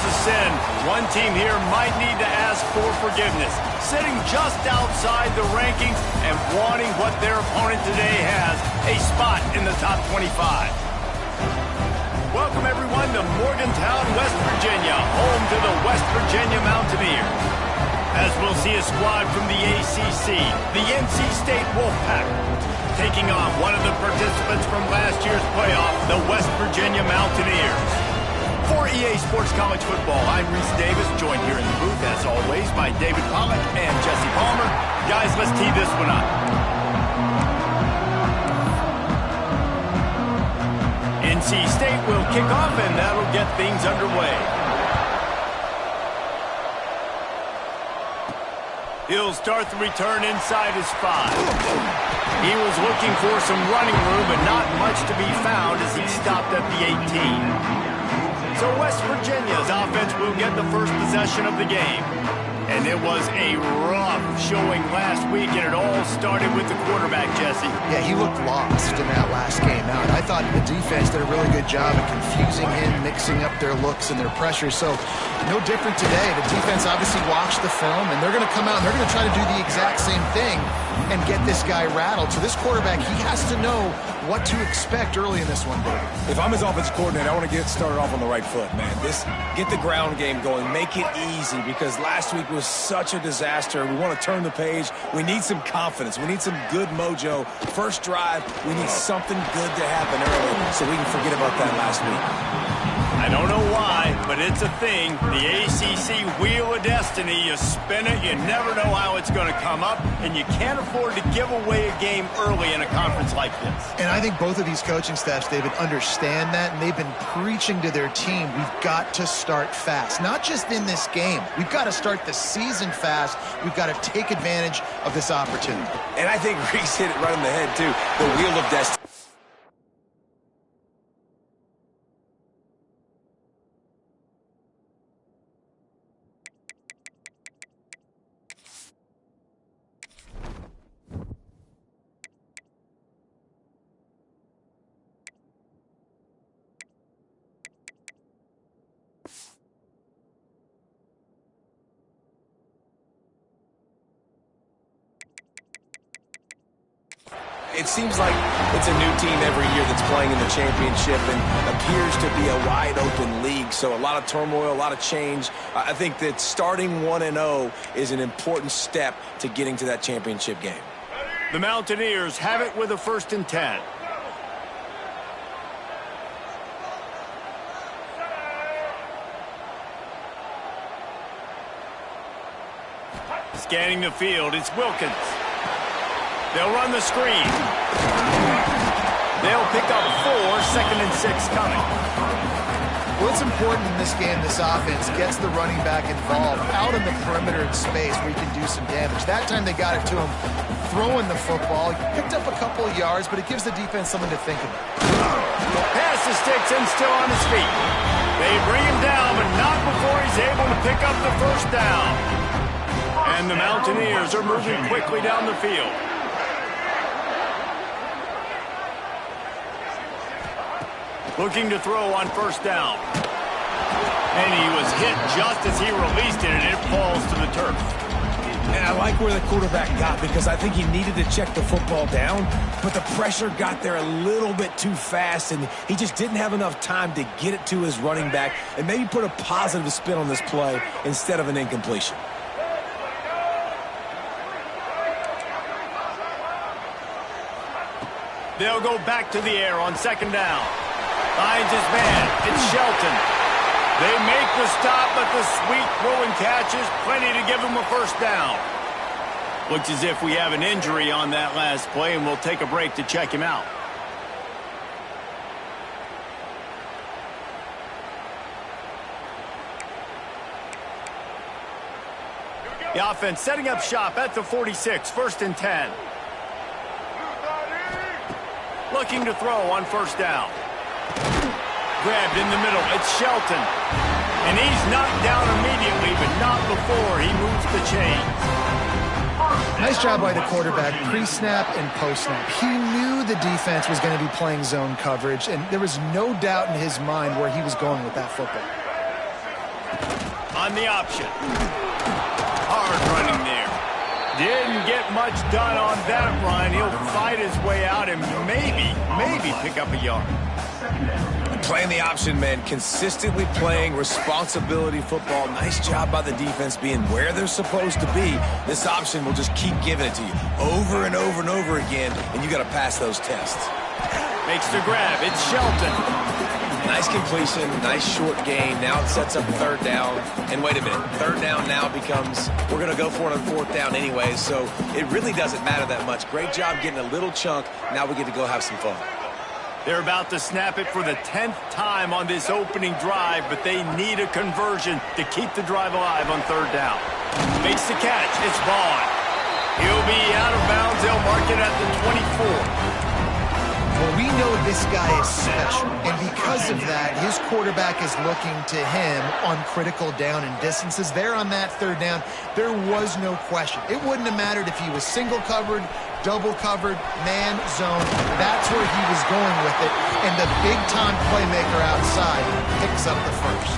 a sin. One team here might need to ask for forgiveness, sitting just outside the rankings and wanting what their opponent today has, a spot in the top 25. Welcome, everyone, to Morgantown, West Virginia, home to the West Virginia Mountaineers. As we'll see a squad from the ACC, the NC State Wolfpack, taking on one of the participants from last year's playoff, the West Virginia Mountaineers. For EA Sports College Football, I'm Reese Davis, joined here in the booth, as always, by David Pollack and Jesse Palmer. Guys, let's tee this one up. NC State will kick off, and that'll get things underway. He'll start the return inside his 5. He was looking for some running room, but not much to be found as he stopped at the 18. So West Virginia's offense will get the first possession of the game. And it was a rough showing last week, and it all started with the quarterback, Jesse. Yeah, he looked lost in that last game out. I thought the defense did a really good job of confusing him, mixing up their looks and their pressure. So no different today. The defense obviously watched the film, and they're going to come out and they're going to try to do the exact same thing and get this guy rattled. So this quarterback, he has to know what to expect early in this one, David. If I'm his offensive coordinator, I want to get started off on the right foot, man. Get the ground game going. Make it easy, because last week was such a disaster. We want to turn the page. We need some confidence. We need some good mojo. First drive, we need something good to happen early so we can forget about that last week. I don't know why, but it's a thing. The ACC Wheel of Destiny, you spin it, you never know how it's going to come up, and you can't afford to give away a game early in a conference like this. And I think both of these coaching staffs, David, understand that, and they've been preaching to their team, we've got to start fast. Not just in this game. We've got to start the season fast. We've got to take advantage of this opportunity. And I think Reese hit it right on the head, too. The Wheel of Destiny. It seems like it's a new team every year that's playing in the championship and appears to be a wide-open league. So a lot of turmoil, a lot of change. I think that starting 1-0 is an important step to getting to that championship game. The Mountaineers have it with a 1st and 10. Scanning the field, it's Wilkins. They'll run the screen. They'll pick up 4, 2nd and 6 coming. What's important in this game, this offense gets the running back involved out in the perimeter in space where he can do some damage. That time they got it to him throwing the football. He picked up a couple of yards, but it gives the defense something to think about. Pass to Sticks and still on his feet. They bring him down, but not before he's able to pick up the 1st down. And the Mountaineers are moving quickly down the field. Looking to throw on 1st down. And he was hit just as he released it, and it falls to the turf. And I like where the quarterback got, because I think he needed to check the football down, but the pressure got there a little bit too fast, and he just didn't have enough time to get it to his running back and maybe put a positive spin on this play instead of an incompletion. They'll go back to the air on 2nd down. Finds his man. It's Shelton. They make the stop, but the sweet throw and catch is plenty to give him a 1st down. Looks as if we have an injury on that last play, and we'll take a break to check him out. The offense setting up shop at the 46, 1st and 10. Looking to throw on 1st down. Grabbed in the middle. It's Shelton. And he's knocked down immediately, but not before he moves the chains. Nice job by the quarterback, pre-snap and post-snap. He knew the defense was going to be playing zone coverage, and there was no doubt in his mind where he was going with that football. on the option. Hard running there. Didn't get much done on that run. He'll fight his way out and maybe pick up a yard. Playing the option, man, consistently playing responsibility football. Nice job by the defense being where they're supposed to be. This option will just keep giving it to you over and over and over again, and you got to pass those tests. Makes the grab. It's Shelton. Nice completion, nice short gain. Now it sets up third down. And wait a minute, third down now becomes, we're going to go for it on fourth down anyway, so it really doesn't matter that much. Great job getting a little chunk. Now we get to go have some fun. They're about to snap it for the 10th time on this opening drive, but they need a conversion to keep the drive alive on third down. Makes the catch. It's Vaughn. He'll be out of bounds. They'll mark it at the 24. Well, we know this guy is special, and because of that, his quarterback is looking to him on critical down and distances. There on that third down, there was no question. It wouldn't have mattered if he was single covered, double covered, man, zone. That's where he was going with it, and the big-time playmaker outside picks up the first.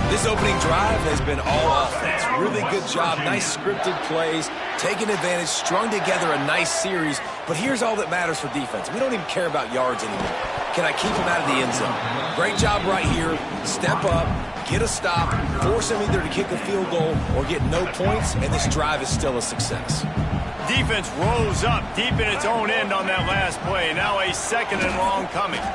This opening drive has been all offense. Really good job, nice scripted plays, taking advantage, strung together a nice series. But here's all that matters for defense. We don't even care about yards anymore. Can I keep him out of the end zone? Great job right here. Step up, get a stop, force him either to kick a field goal or get no points, and this drive is still a success. Defense rose up deep in its own end on that last play. Now a second and long coming.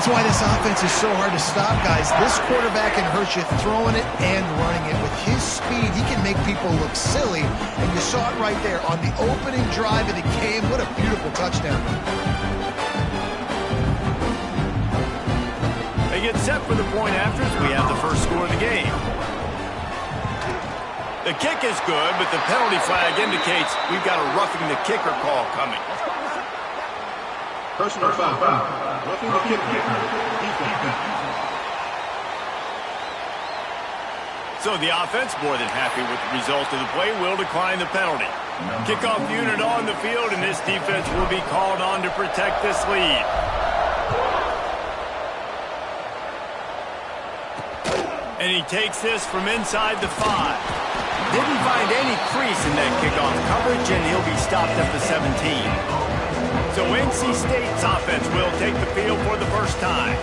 That's why this offense is so hard to stop, guys. This quarterback can hurt you throwing it and running it. With his speed, he can make people look silly. And you saw it right there on the opening drive of the game. What a beautiful touchdown. They get set for the point after as we have the first score of the game. The kick is good, but the penalty flag indicates we've got a roughing the kicker call coming. Personal foul. Roughing the kicker. Defense. So the offense, more than happy with the result of the play, will decline the penalty. Kickoff unit on the field, and this defense will be called on to protect this lead. And he takes this from inside the 5. Didn't find any crease in that kickoff coverage, and he'll be stopped at the 17. So NC State's offense will take the field for the first time.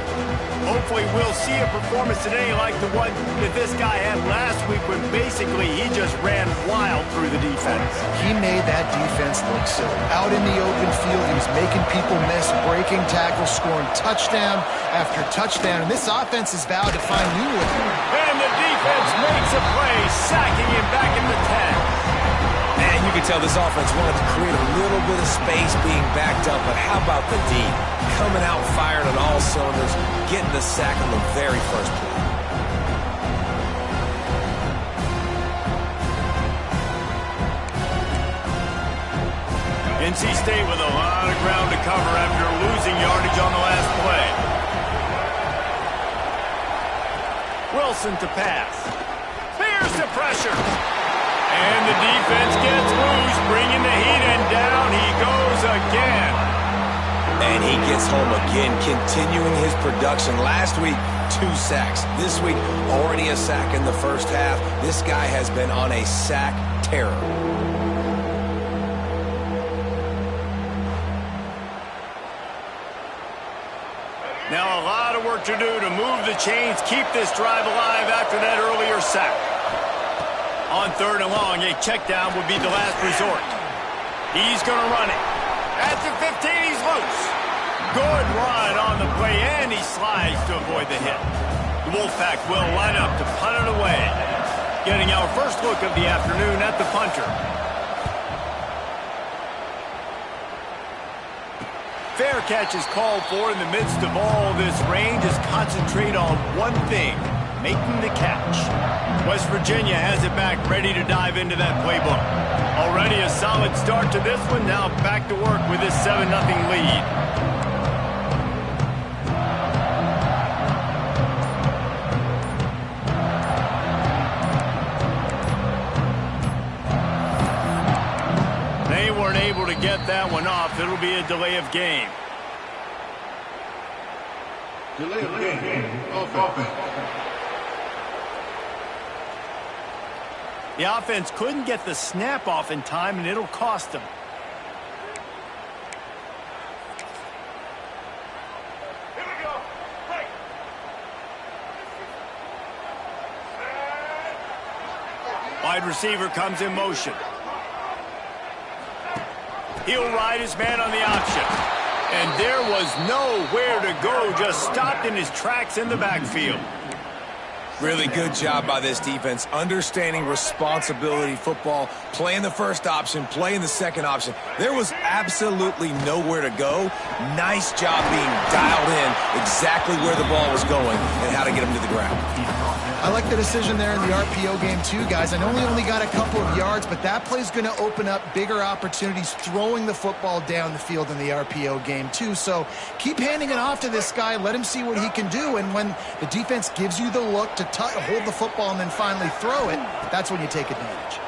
Hopefully we'll see a performance today like the one that this guy had last week when basically he just ran wild through the defense. He made that defense look silly. Out in the open field, he was making people miss, breaking tackles, scoring touchdown after touchdown. And this offense is vowed to find new ones. And the defense makes a play, sacking him back in the 10. And you can tell this offense wanted to create a little bit of space being backed up, but how about the D? Coming out firing on all cylinders, getting the sack on the very first play. NC State with a lot of ground to cover after losing yardage on the last play. Wilson to pass. Fears the pressure. And the defense gets loose, bringing the heat, and down he goes again. And he gets home again, continuing his production. Last week, 2 sacks. This week, already a sack in the first half. This guy has been on a sack terror. Now a lot of work to do to move the chains, keep this drive alive after that earlier sack. On third and long, a check down would be the last resort. He's going to run it. At the 15, he's loose. Good run on the play, and he slides to avoid the hit. The Wolfpack will line up to punt it away. Getting our first look of the afternoon at the punter. Fair catch is called for in the midst of all this rain. Just concentrate on one thing. Making the catch. West Virginia has it back, ready to dive into that playbook. Already a solid start to this one. Now back to work with this 7-0 lead. They weren't able to get that one off. It'll be a delay of game. Delay of game. Offense. The offense couldn't get the snap off in time, and it'll cost them. Here we go. Break. Wide receiver comes in motion. He'll ride his man on the option. And there was nowhere to go, just stopped in his tracks in the backfield. Really good job by this defense, understanding responsibility football, playing the first option, playing the second option. There was absolutely nowhere to go. Nice job being dialed in exactly where the ball was going and how to get him to the ground. I like the decision there in the RPO game too, guys. I know he only got a couple of yards, but that play's going to open up bigger opportunities throwing the football down the field in the RPO game too. So keep handing it off to this guy. Let him see what he can do. And when the defense gives you the look to hold the football and then finally throw it, that's when you take advantage.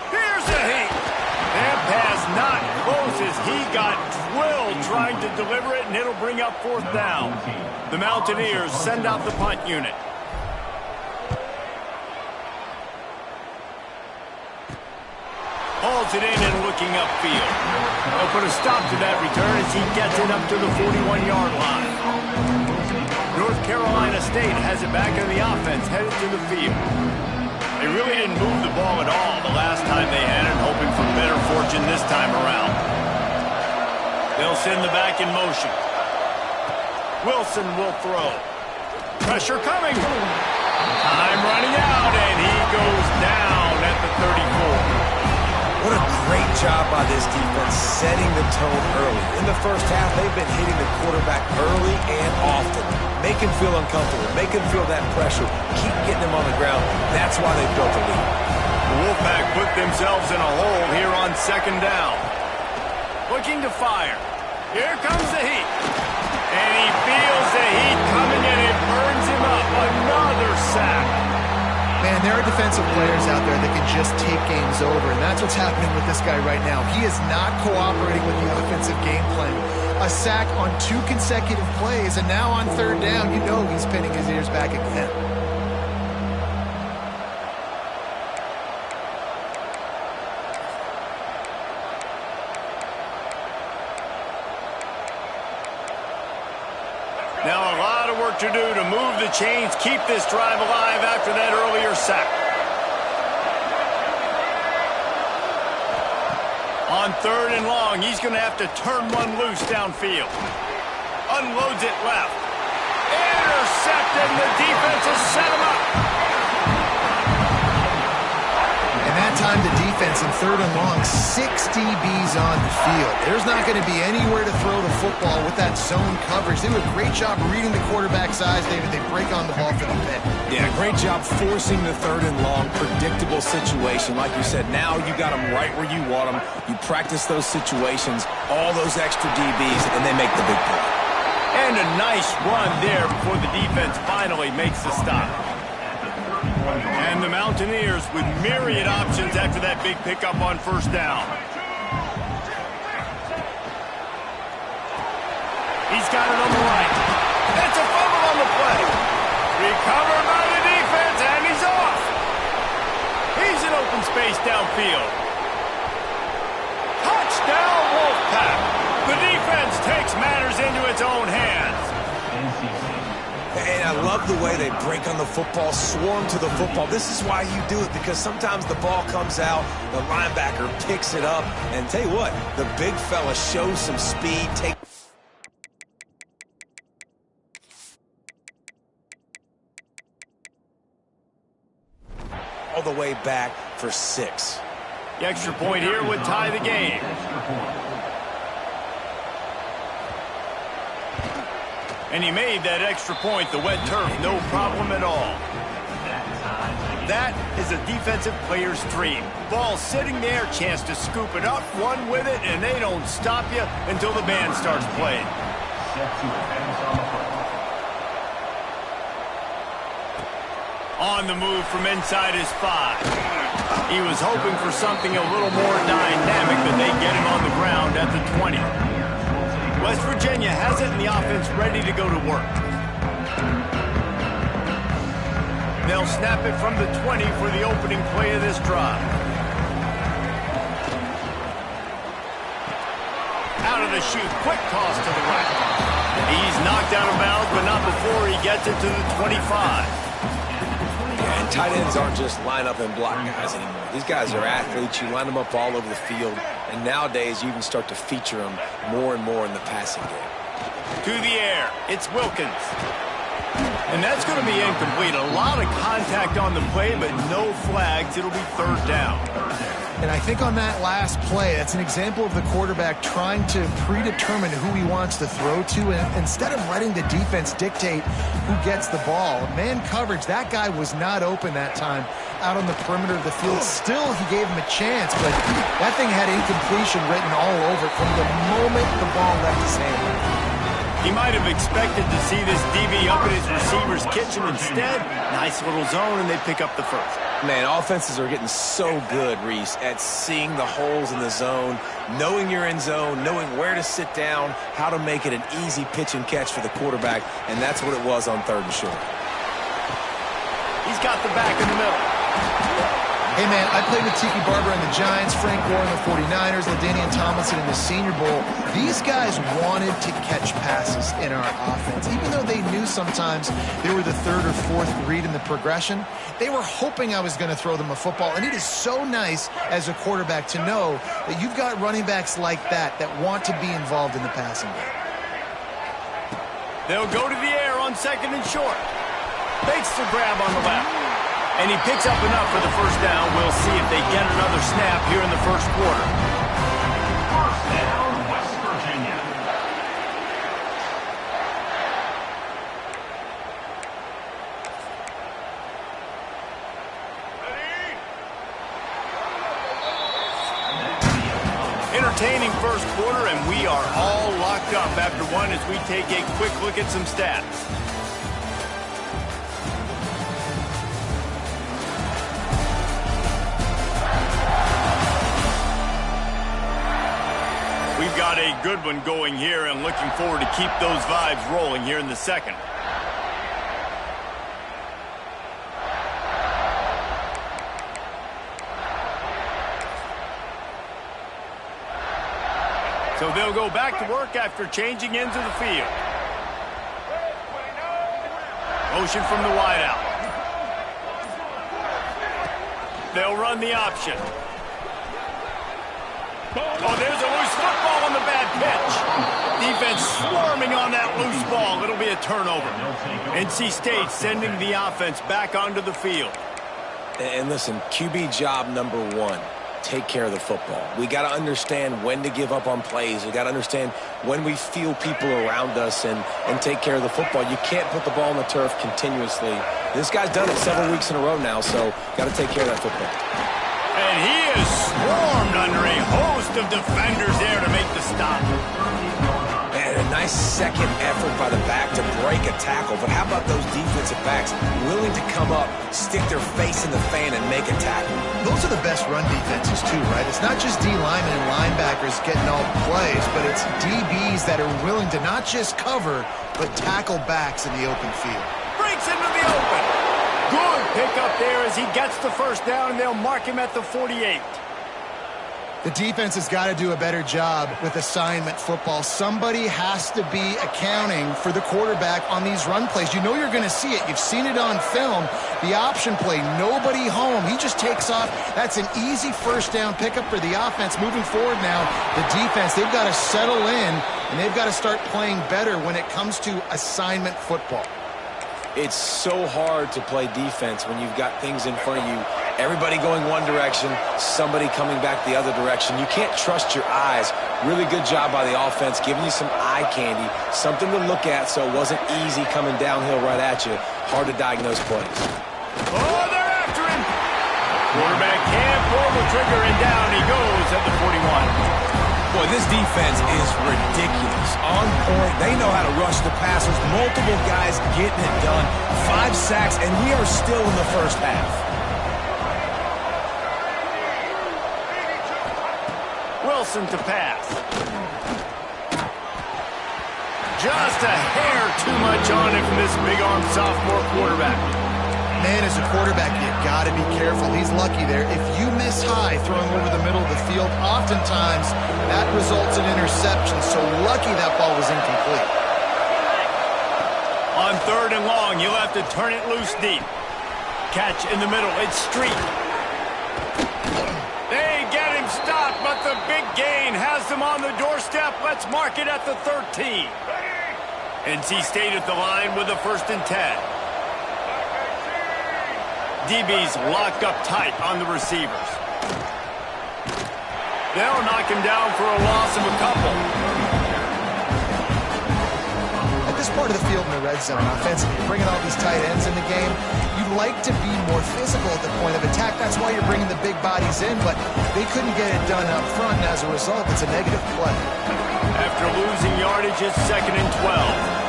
Here's the heat. That pass not close as he got drilled trying to deliver it, and it'll bring up fourth down. The Mountaineers send out the punt unit. Holds it in and looking upfield. They'll put a stop to that return as he gets it up to the 41-yard line. North Carolina State has it back in the offense, headed to the field. They really didn't move the ball at all the last time they had it, hoping for better fortune this time around. They'll send the back in motion. Wilson will throw. Pressure coming. Time running out, and he goes down at the 34. What a great job by this defense setting the tone early. In the first half, they've been hitting the quarterback early and often. Make him feel uncomfortable. Make him feel that pressure. Keep getting him on the ground. That's why they've built a lead. The Wolfpack put themselves in a hole here on second down. Looking to fire. Here comes the heat. And he feels the heat coming and it burns him up. Another sack. Man, there are defensive players out there that can just take games over, and that's what's happening with this guy right now. He is not cooperating with the offensive game plan. A sack on 2 consecutive plays, and now on third down, you know he's pinning his ears back again. Now a lot of work to do to move the chains, keep this drive alive after that earlier sack. On third and long, he's going to have to turn one loose downfield. Unloads it left. Intercepted, and the defense has set him up. And that time the defense in third and long, 6 DBs on the field. There's not going to be anywhere to throw the football with that zone coverage. They do a great job reading the quarterback's eyes, David. They break on the ball for the pick. Yeah, great job forcing the third and long, predictable situation. Like you said, now you got them right where you want them. You practice those situations, all those extra DBs, and they make the big play. And a nice run there before the defense finally makes the stop. And the Mountaineers with myriad options after that big pickup on first down. He's got it on the right. It's a fumble on the play. Recovered by the defense, and he's off. He's in open space downfield. Touchdown, Wolfpack. The defense takes matters into its own hands. And I love the way they break on the football, swarm to the football. This is why you do it, because sometimes the ball comes out, the linebacker picks it up, and tell you what, the big fella shows some speed, all the way back for 6. The extra point here would tie the game. And he made that extra point, the wet turf, no problem at all. That is a defensive player's dream. Ball sitting there, chance to scoop it up, run with it, and they don't stop you until the band starts playing. On the move from inside his 5. He was hoping for something a little more dynamic, but they get him on the ground at the 20. West Virginia has it in the offense ready to go to work. They'll snap it from the 20 for the opening play of this drive. Out of the chute, quick toss to the right. He's knocked out of bounds, but not before he gets it to the 25. And tight ends aren't just line up and block guys anymore. These guys are athletes. You line them up all over the field. And nowadays, you even start to feature them more and more in the passing game. To the air, it's Wilkins. And that's going to be incomplete. A lot of contact on the play, but no flags. It'll be third down. And I think on that last play, that's an example of the quarterback trying to predetermine who he wants to throw to, and instead of letting the defense dictate who gets the ball. Man coverage, that guy was not open that time out on the perimeter of the field. Still, he gave him a chance, but that thing had incompletion written all over it from the moment the ball left his hand. He might have expected to see this DB up in his receiver's kitchen. Instead, nice little zone, and they pick up the first. Man, offenses are getting so good, Reese, at seeing the holes in the zone, knowing you're in zone, knowing where to sit down, how to make it an easy pitch and catch for the quarterback, and that's what it was on 3rd and short. He's got the back in the middle. Hey, man, I played with Tiki Barber and the Giants, Frank Gore and the 49ers, LaDainian Tomlinson in the Senior Bowl. These guys wanted to catch passes in our offense. Even though they knew sometimes they were the 3rd or 4th read in the progression, they were hoping I was going to throw them a football. And it is so nice as a quarterback to know that you've got running backs like that want to be involved in the passing game. They'll go to the air on 2nd and short. Fakes the grab on the left. And he picks up enough for the first down. We'll see if they get another snap here in the first quarter. First down, West Virginia. Entertaining first quarter, and we are all locked up after one as we take a quick look at some stats. We've got a good one going here, and looking forward to keep those vibes rolling here in the second. So they'll go back to work after changing into the field. Motion from the wideout. They'll run the option. Oh, there's a loose football on the bad pitch. Defense swarming on that loose ball. It'll be a turnover. NC State sending the offense back onto the field. And listen, QB job number 1, take care of the football. We got to understand when to give up on plays. We got to understand when we feel people around us and take care of the football. You can't put the ball on the turf continuously. This guy's done it several weeks in a row now, so got to take care of that football. And he is swarmed under a host of defenders there to make the stop. And a nice second effort by the back to break a tackle. But how about those defensive backs willing to come up, stick their face in the fan, and make a tackle? Those are the best run defenses, too, right? It's not just D linemen and linebackers getting all the plays, but it's DBs that are willing to not just cover, but tackle backs in the open field. Breaks into the open. Good pick up there as he gets the first down, and they'll mark him at the 48. The defense has got to do a better job with assignment football. Somebody has to be accounting for the quarterback on these run plays. You know you're going to see it. You've seen it on film. The option play, nobody home. He just takes off. That's an easy first down pickup for the offense. Moving forward now, the defense, they've got to settle in, and they've got to start playing better when it comes to assignment football. It's so hard to play defense when you've got things in front of you. Everybody going one direction, somebody coming back the other direction. You can't trust your eyes. Really good job by the offense, giving you some eye candy, something to look at so it wasn't easy coming downhill right at you. Hard to diagnose plays. Oh, they're after him. Quarterback can't pull the trigger, and down he goes at the 41. Boy, this defense is ridiculous. On point, they know how to rush the passers. Multiple guys getting it done. 5 sacks, and we are still in the first half. Wilson to pass. Just a hair too much on it from this big-arm sophomore quarterback. Man, as a quarterback, you got to be careful. He's lucky there. If you miss high throwing over the middle of the field, oftentimes that results in interception. So lucky that ball was incomplete. On 3rd and long, you'll have to turn it loose deep. Catch in the middle. It's Street. They get him stopped, but the big gain has them on the doorstep. Let's mark it at the 13. NC State at the line with a 1st and 10. DB's locked up tight on the receivers. They'll knock him down for a loss of a couple. At this part of the field in the red zone, offensively, you're bringing all these tight ends in the game. You'd like to be more physical at the point of attack. That's why you're bringing the big bodies in, but they couldn't get it done up front, and as a result, it's a negative play. After losing yardage, it's 2nd and 12.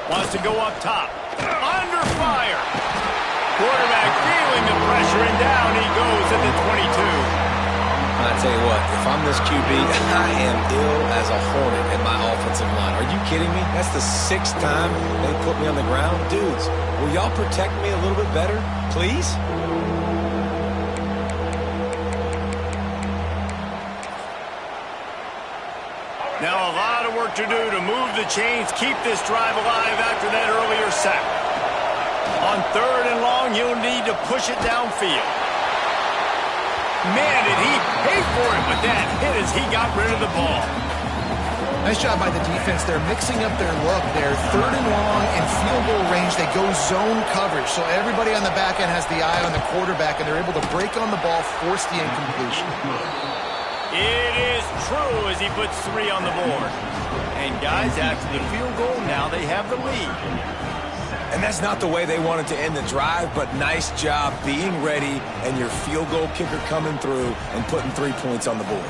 Wants to go up top. Under fire. Quarterback feeling the pressure, and down he goes at the 22. I tell you what, if I'm this QB, I am ill as a hornet in my offensive line. Are you kidding me? That's the 6th time they put me on the ground. Dudes, will y'all protect me a little bit better, please? Now a lot of work to do to move the chains, keep this drive alive after that earlier sack. On 3rd and long, you'll need to push it downfield. Man, did he pay for it with that hit as he got rid of the ball. Nice job by the defense. They're mixing up their look. They're 3rd and long in field goal range. They go zone coverage, so everybody on the back end has the eye on the quarterback, and they're able to break on the ball, force the incompletion. It is true as he puts 3 on the board. And guys, after the field goal, now they have the lead. And that's not the way they wanted to end the drive, but nice job being ready and your field goal kicker coming through and putting 3 points on the board.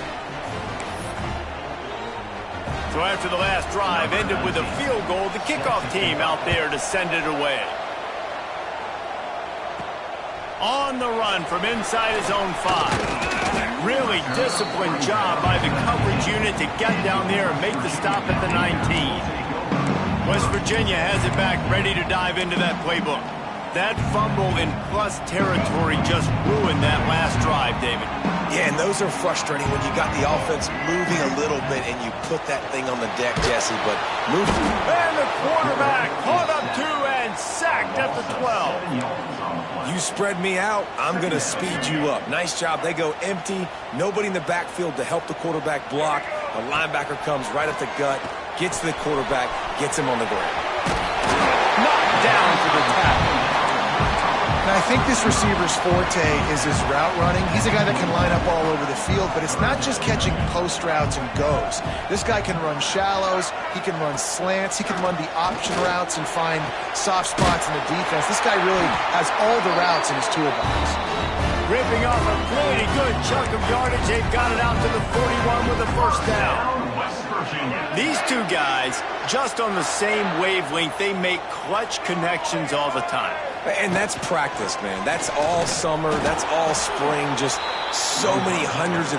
So after the last drive ended with a field goal, the kickoff team out there to send it away. On the run from inside his own 5. Really disciplined job by the coverage unit to get down there and make the stop at the 19. West Virginia has it back, ready to dive into that playbook. That fumble in plus territory just ruined that last drive, David. Yeah, and those are frustrating when you got the offense moving a little bit and you put that thing on the deck, Jesse, but move. And the quarterback caught up to and sacked at the 12. You spread me out, I'm going to speed you up. Nice job. They go empty. Nobody in the backfield to help the quarterback block. The linebacker comes right at the gut, gets to the quarterback, gets him on the ground. Knocked down for the tackle. And I think this receiver's forte is his route running. He's a guy that can line up all over the field, but it's not just catching post routes and goes. This guy can run shallows, he can run slants, he can run the option routes and find soft spots in the defense. This guy really has all the routes in his toolbox. Ripping off a pretty good chunk of yardage. They've got it out to the 41 with a 1st down. These two guys, just on the same wavelength, they make clutch connections all the time. And that's practice, man. That's all summer. That's all spring. Just so many hundreds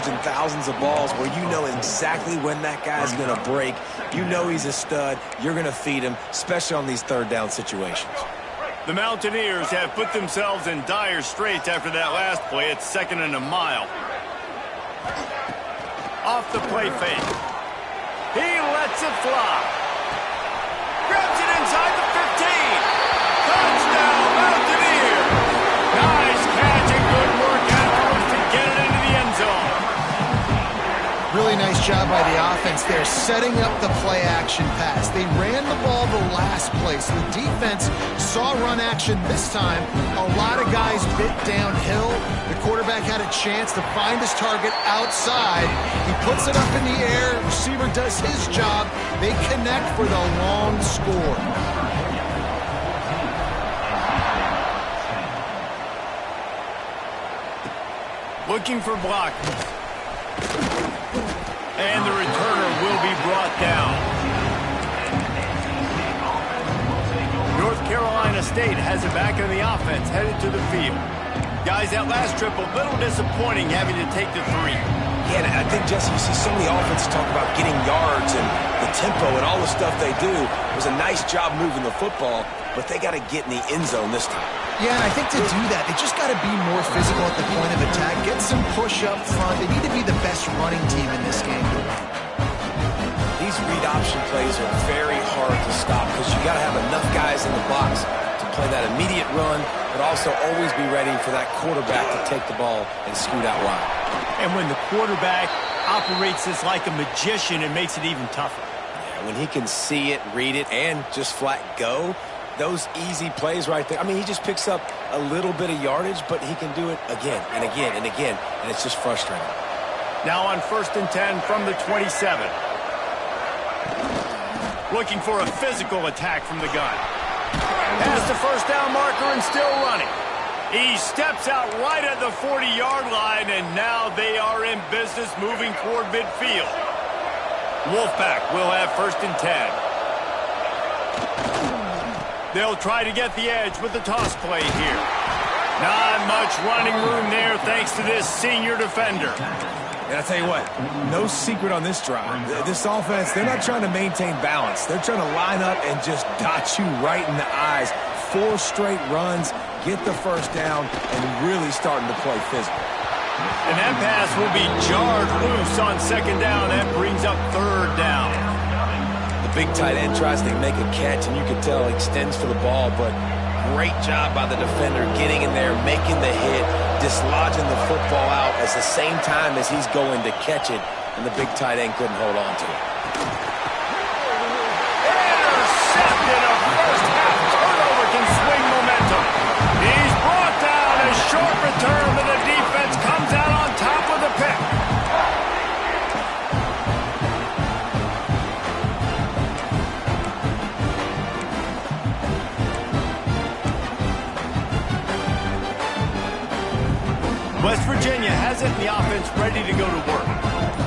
and thousands of balls where you know exactly when that guy's going to break. You know he's a stud. You're going to feed him, especially on these 3rd down situations. The Mountaineers have put themselves in dire straits after that last play. It's 2nd and a mile. Off the play fake. He lets it fly. Grabs it inside the 15. Touchdown, Mountaineers! Nice catch and good work afterwards to get it into the end zone. Really nice job by the offense there, setting up the play-action pass. They ran the ball the last play, so the defense saw run action this time. A lot of guys bit downhill. The quarterback had a chance to find his target outside. He puts it up in the air. Receiver does his job. They connect for the long score. Looking for blockers. And the returner will be brought down. North Carolina State has it back in the offense, headed to the field. Guys, that last trip, a little disappointing having to take the 3. Yeah, and I think, Jesse, you see so many offenses talk about getting yards and the tempo and all the stuff they do. It was a nice job moving the football, but they got to get in the end zone this time. Yeah, and I think to do that, they just got to be more physical at the point of attack, get some push up front. They need to be the best running team in this game to win. These read option plays are very hard to stop because you got to have enough guys in the box to play that immediate run, but also always be ready for that quarterback to take the ball and scoot out wide. And when the quarterback operates this like a magician, it makes it even tougher. Yeah, when he can see it, read it, and just flat go, those easy plays right there. I mean, he just picks up a little bit of yardage, but he can do it again and again and again, and it's just frustrating. Now on 1st and 10 from the 27. Looking for a physical attack from the gun. Past the first down marker and still running. He steps out right at the 40-yard line, and now they are in business moving toward midfield. Wolfpack will have 1st and 10. They'll try to get the edge with the toss play here. Not much running room there thanks to this senior defender. And I'll tell you what, no secret on this drive. This offense, they're not trying to maintain balance. They're trying to line up and just dot you right in the eyes. 4 straight runs, get the first down, and really starting to play physical. And that pass will be jarred loose on 2nd down. That brings up 3rd down. The big tight end tries to make a catch, and you can tell he extends for the ball, but great job by the defender getting in there, making the hit, dislodging the football out at the same time as he's going to catch it, and the big tight end couldn't hold on to it. Intercepted. A first-half turnover can swing momentum. He's brought down. A short return, but the defense comes out on top with a pick. West Virginia has it in the offense ready to go to work.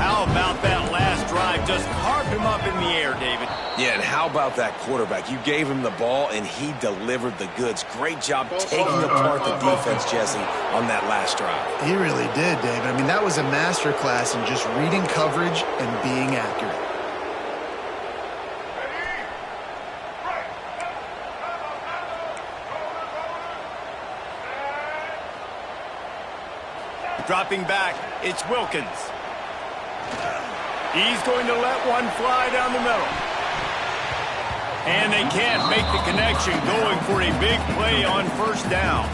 How about that last drive? Just carved him up in the air, David. Yeah, and how about that quarterback? You gave him the ball, and he delivered the goods. Great job taking apart the defense, Jesse, on that last drive. He really did, David. I mean, that was a masterclass in just reading coverage and being accurate. Dropping back, it's Wilkins. He's going to let one fly down the middle. And they can't make the connection, going for a big play on 1st down.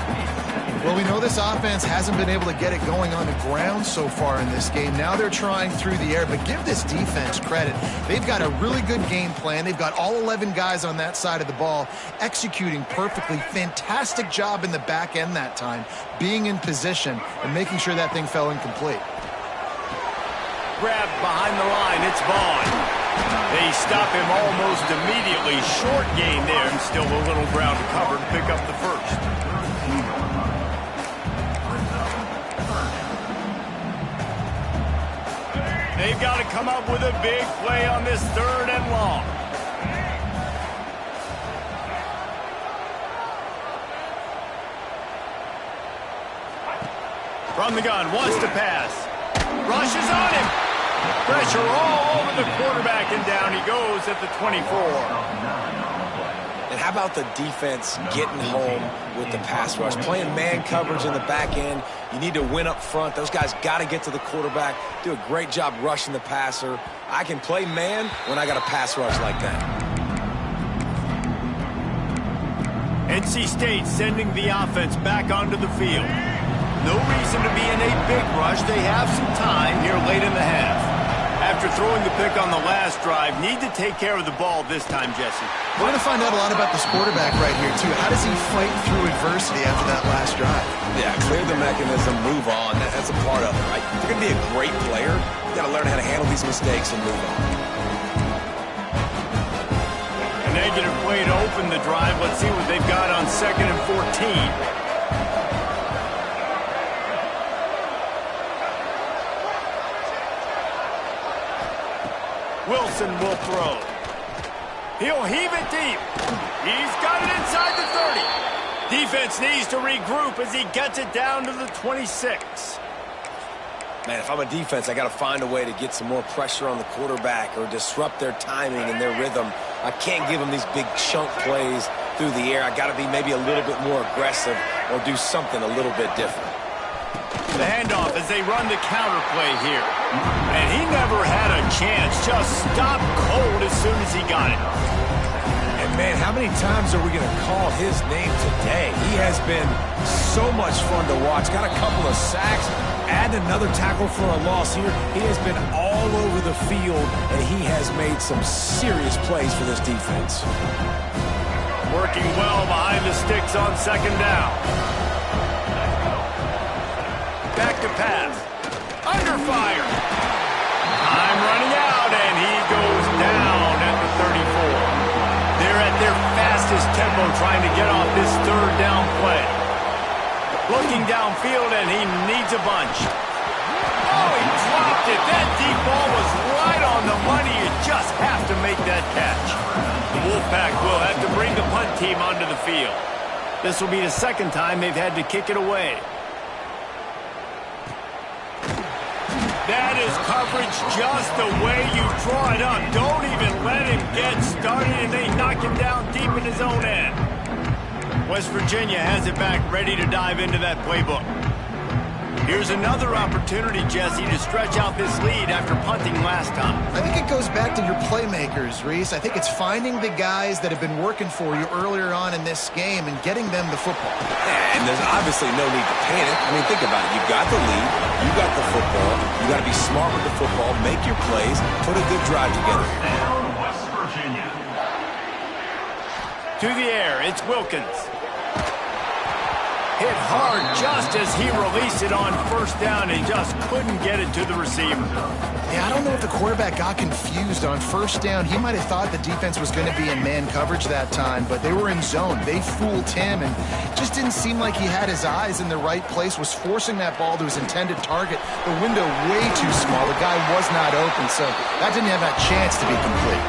Well, we know this offense hasn't been able to get it going on the ground so far in this game. Now they're trying through the air, but give this defense credit. They've got a really good game plan. They've got all 11 guys on that side of the ball executing perfectly. Fantastic job in the back end that time, being in position and making sure that thing fell incomplete. Grab behind the line, it's Vaughn. They stop him almost immediately. Short gain there, and still a little ground to cover to pick up the first. They've got to come up with a big play on this 3rd and long. From the gun, wants to pass. Rushes on him. Pressure all over the quarterback, and down he goes at the 24. And how about the defense getting home with the pass rush? Playing man coverage in the back end. You need to win up front. Those guys got to get to the quarterback. Do a great job rushing the passer. I can play man when I got a pass rush like that. NC State sending the offense back onto the field. No reason to be in a big rush. They have some time here late in the half. After throwing the pick on the last drive, need to take care of the ball this time, Jesse. We're going to find out a lot about this quarterback right here, too. How does he fight through adversity after that last drive? Yeah, clear the mechanism, move on. That's a part of it, right? If you're going to be a great player, you got to learn how to handle these mistakes and move on. A negative play to open the drive. Let's see what they've got on 2nd and 14. Wilson will throw. He'll heave it deep. He's got it inside the 30. Defense needs to regroup as he gets it down to the 26. Man, if I'm a defense, I got to find a way to get some more pressure on the quarterback or disrupt their timing and their rhythm. I can't give them these big chunk plays through the air. I got to be maybe a little bit more aggressive or do something a little bit different. The handoff as they run the counter play here. And he never had a chance. Just stopped cold as soon as he got it. And, man, how many times are we going to call his name today? He has been so much fun to watch. Got a couple of sacks. Add another tackle for a loss here. He has been all over the field, and he has made some serious plays for this defense. Working well behind the sticks on second down. Back to pass. Under fire. Time running out, and he goes down at the 34. They're at their fastest tempo trying to get off this third down play. Looking downfield, and he needs a bunch. Oh, he dropped it. That deep ball was right on the money. You just have to make that catch. The Wolfpack will have to bring the punt team onto the field. This will be the second time they've had to kick it away. That is coverage just the way you draw it up. Don't even let him get started, and they knock him down deep in his own end. West Virginia has it back, ready to dive into that playbook. Here's another opportunity, Jesse, to stretch out this lead after punting last time. I think it goes back to your playmakers, Reese. I think it's finding the guys that have been working for you earlier on in this game and getting them the football. And there's obviously no need to panic. I mean, think about it. You've got the lead. You got the football. You got to be smart with the football, make your plays, put a good drive together. Down, West Virginia. To the air, it's Wilkins. Hit hard just as he released it on first down. He just couldn't get it to the receiver. Yeah, I don't know if the quarterback got confused on first down. He might have thought the defense was going to be in man coverage that time, but they were in zone. They fooled him, and just didn't seem like he had his eyes in the right place, was forcing that ball to his intended target. The window way too small. The guy was not open, so that didn't have that chance to be complete.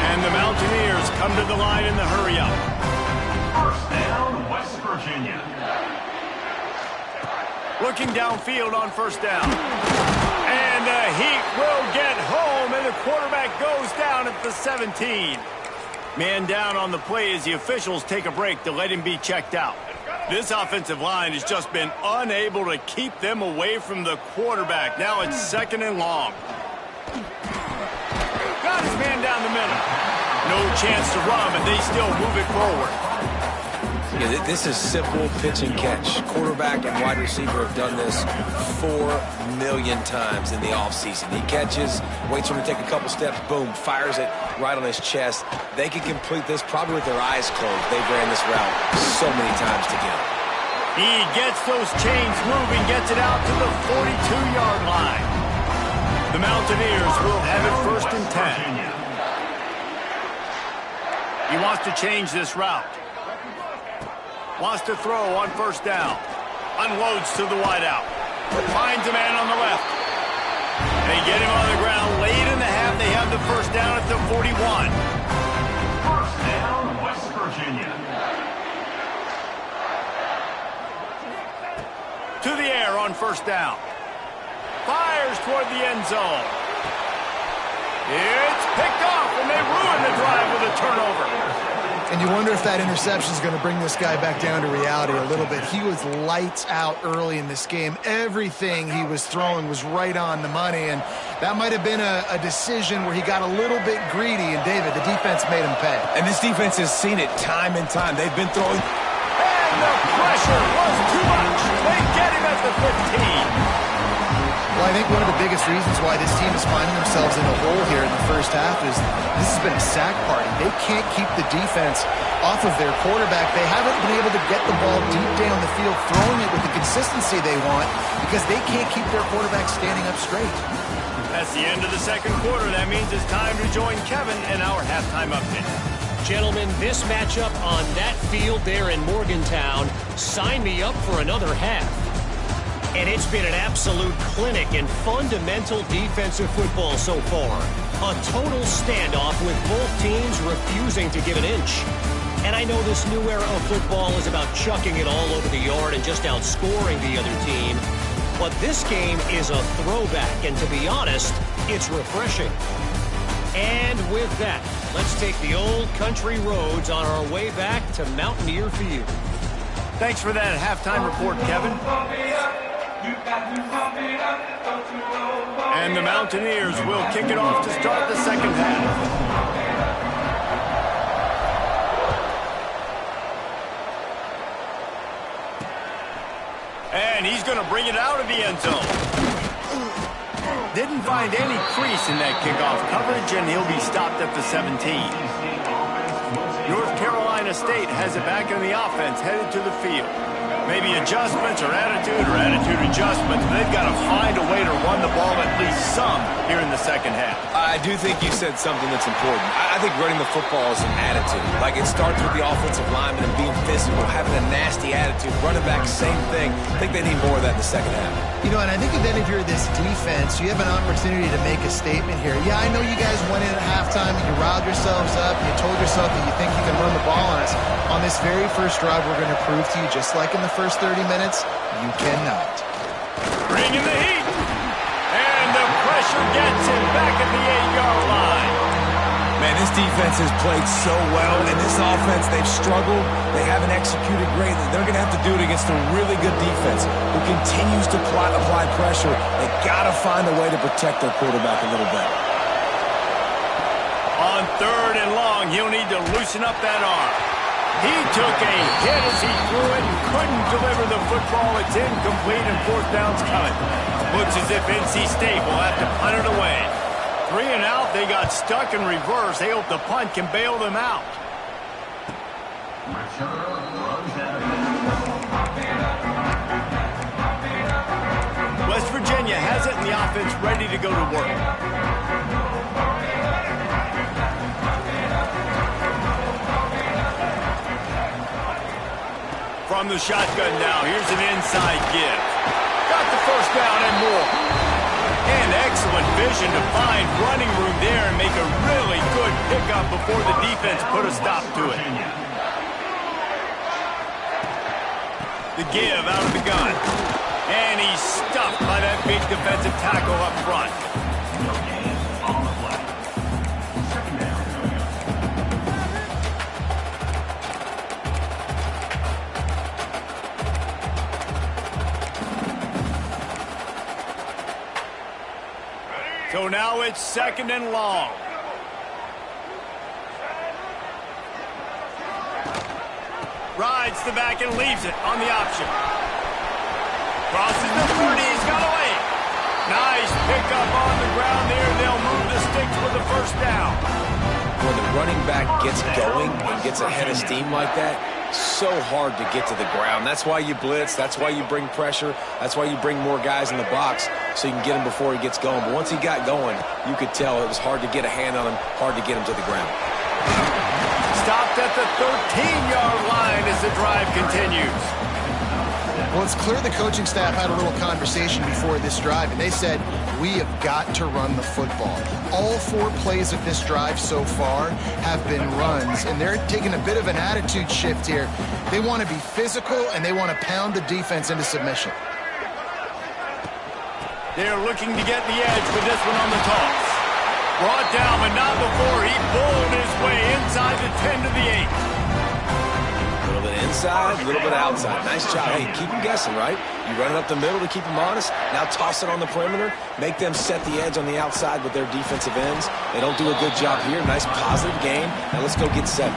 And the Mountaineers come to the line in the hurry-up. First down, West Virginia. Looking downfield on first down. And the Heat will get home, and the quarterback goes down at the 17. Man down on the play as the officials take a break to let him be checked out. This offensive line has just been unable to keep them away from the quarterback. Now it's second and long. Got his man down the middle. No chance to run, but they still move it forward. Yeah, this is simple pitch and catch. Quarterback and wide receiver have done this 4 million times in the offseason. He catches, waits for him to take a couple steps, boom, fires it right on his chest. They can complete this probably with their eyes closed. They've ran this route so many times together. He gets those chains moving, gets it out to the 42-yard line. The Mountaineers will have it first and 10. He wants to change this route. Wants to throw on first down. Unloads to the wideout. Finds a man on the left. They get him on the ground late in the half. They have the first down at the 41. First down, West Virginia. To the air on first down. Fires toward the end zone. It's picked off, and they ruin the drive with a turnover. And you wonder if that interception is going to bring this guy back down to reality a little bit. He was lights out early in this game. Everything he was throwing was right on the money, and that might have been a decision where he got a little bit greedy, and David, the defense made him pay. And this defense has seen it time and time. They've been throwing. And the pressure was too much. They get him at the 15. Well, I think one of the biggest reasons why this team is finding themselves in a hole here in the first half is this has been a sack party. They can't keep the defense off of their quarterback. They haven't been able to get the ball deep down the field, throwing it with the consistency they want because they can't keep their quarterback standing up straight. That's the end of the second quarter. That means it's time to join Kevin in our halftime update. Gentlemen, this matchup on that field there in Morgantown, sign me up for another half. And it's been an absolute clinic in fundamental defensive football so far. A total standoff with both teams refusing to give an inch. And I know this new era of football is about chucking it all over the yard and just outscoring the other team. But this game is a throwback, and to be honest, it's refreshing. And with that, let's take the old country roads on our way back to Mountaineer Field. Thanks for that halftime report, Kevin. And the Mountaineers will kick it off to start the second half. And he's going to bring it out of the end zone. Didn't find any crease in that kickoff coverage, and he'll be stopped at the 17. North Carolina State has it back in the offense, headed to the field. Maybe adjustments or attitude adjustments. They've got to find a way to run the ball at least some here in the second half. I do think you said something that's important. I think running the football is an attitude. Like, it starts with the offensive lineman and being physical, having a nasty attitude. Running back, same thing. I think they need more of that in the second half. You know, and I think then if you're this defense, you have an opportunity to make a statement here. Yeah, I know you guys went in at halftime and you riled yourselves up and you told yourself that you think you can run the ball on us. On this very first drive, we're going to prove to you, just like in the first 30 minutes, you cannot. Bringing the heat. And the pressure gets him back at the 8-yard line. Man, this defense has played so well, and this offense, they've struggled. They haven't executed greatly. They're going to have to do it against a really good defense who continues to apply pressure. They got to find a way to protect their quarterback a little bit. On 3rd and long, he'll need to loosen up that arm. He took a hit as he threw it and couldn't deliver the football. It's incomplete and 4th down's coming. Looks as if NC State will have to punt it away. 3 and out, they got stuck in reverse. They hope the punt can bail them out. West Virginia has it and the offense ready to go to work. From the shotgun now, here's an inside give. Got the first down and more. And excellent vision to find running room there and make a really good pickup before the defense put a stop to it. The give out of the gun. And he's stuffed by that big defensive tackle up front. So now it's 2nd and long. Rides the back and leaves it on the option. Crosses the 30, he's got away. Nice pickup on the ground there. They'll move the sticks for the first down. When the running back gets going and gets ahead of steam like that, so hard to get to the ground. That's why you blitz. That's why you bring pressure. That's why you bring more guys in the box so you can get him before he gets going. But once he got going, you could tell it was hard to get a hand on him, hard to get him to the ground. Stopped at the 13-yard line as the drive continues. Well, it's clear the coaching staff had a little conversation before this drive, and they said, we have got to run the football. All 4 plays of this drive so far have been runs, and they're taking a bit of an attitude shift here. They want to be physical, and they want to pound the defense into submission. They're looking to get the edge with this one on the toss. Brought down, but not before he bowled his way inside the 10 to the 8. A little bit inside, a little bit outside. Nice job. Hey, keep them guessing, right? You run it up the middle to keep them honest. Now toss it on the perimeter. Make them set the edge on the outside with their defensive ends. They don't do a good job here. Nice positive game. Now let's go get 7.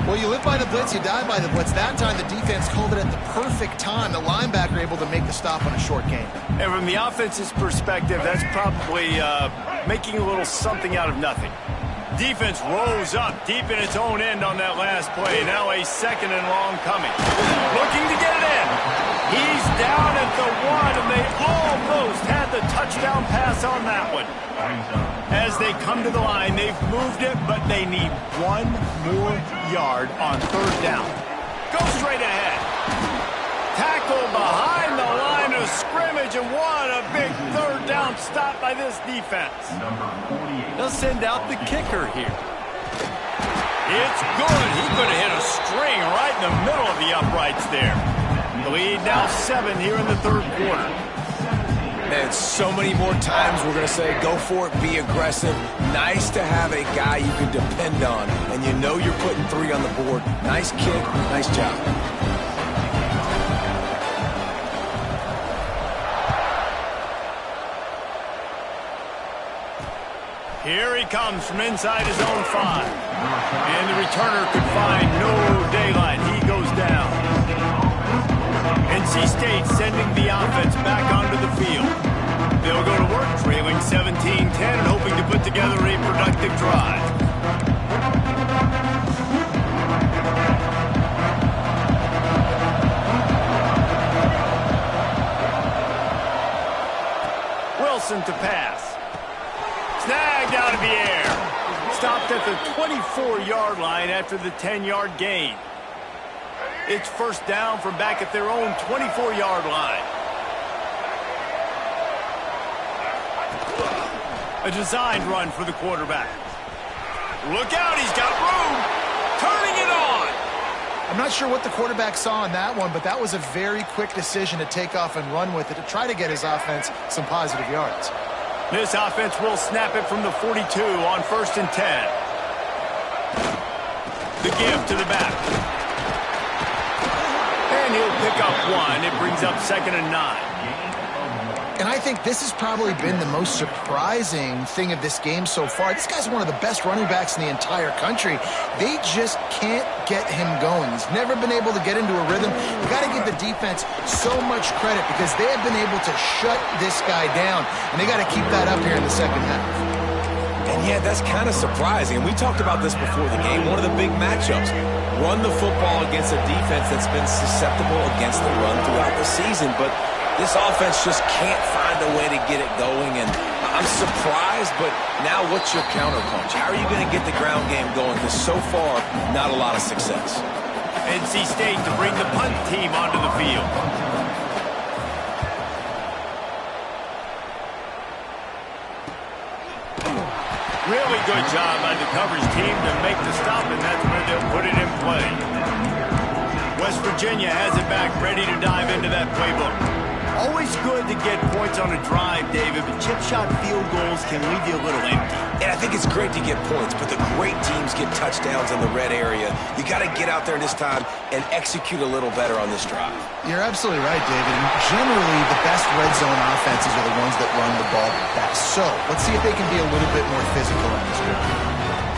Well, you live by the blitz, you die by the blitz. That time, the defense called it at the perfect time. The linebacker able to make the stop on a short game. And from the offense's perspective, that's probably making a little something out of nothing. Defense rolls up deep in its own end on that last play. Now a 2nd and long coming. Looking to get it in. He's down at the 1, and they almost had the touchdown pass on that one. As they come to the line, they've moved it, but they need 1 more yard on 3rd down. Go straight ahead. Tackle behind the line of scrimmage, and what a big 3rd down Stop by this defense. They'll send out the kicker here. It's good. He could have hit a string right in the middle of the uprights there. The lead now 7 here in the third quarter. And so many more times we're going to say, go for it, be aggressive. Nice to have a guy you can depend on, and you know you're putting 3 on the board. Nice kick, nice job. Here he comes from inside his own 5. And the returner could find no daylight. He goes down. NC State sending the offense back onto the field. They'll go to work trailing 17-10 and hoping to put together a productive drive. Wilson to pass. Snagged out of the air. Stopped at the 24-yard line after the 10-yard gain. It's first down from back at their own 24-yard line. A designed run for the quarterback. Look out, he's got room. Turning it on. I'm not sure what the quarterback saw in that one, but that was a very quick decision to take off and run with it to try to get his offense some positive yards. This offense will snap it from the 42 on 1st and 10. The give to the back. And he'll pick up 1. It brings up 2nd and 9. And I think this has probably been the most surprising thing of this game so far. This guy's one of the best running backs in the entire country. They just can't get him going. He's never been able to get into a rhythm. You got to give the defense so much credit because they have been able to shut this guy down. And they got to keep that up here in the second half. And yeah, that's kind of surprising. And we talked about this before the game. One of the big matchups. Run the football against a defense that's been susceptible against the run throughout the season. But this offense just can't find a way to get it going, and I'm surprised, but now what's your counterpunch? How are you going to get the ground game going? Because so far, not a lot of success. NC State to bring the punt team onto the field. Really good job by the coverage team to make the stop, and that's where they'll put it in play. West Virginia has it back, ready to dive into that playbook. Always good to get points on a drive, David, but chip shot field goals can leave you a little empty. And I think it's great to get points, but the great teams get touchdowns in the red area. You got to get out there this time and execute a little better on this drive. You're absolutely right, David. And generally, the best red zone offenses are the ones that run the ball best. So let's see if they can be a little bit more physical in this one.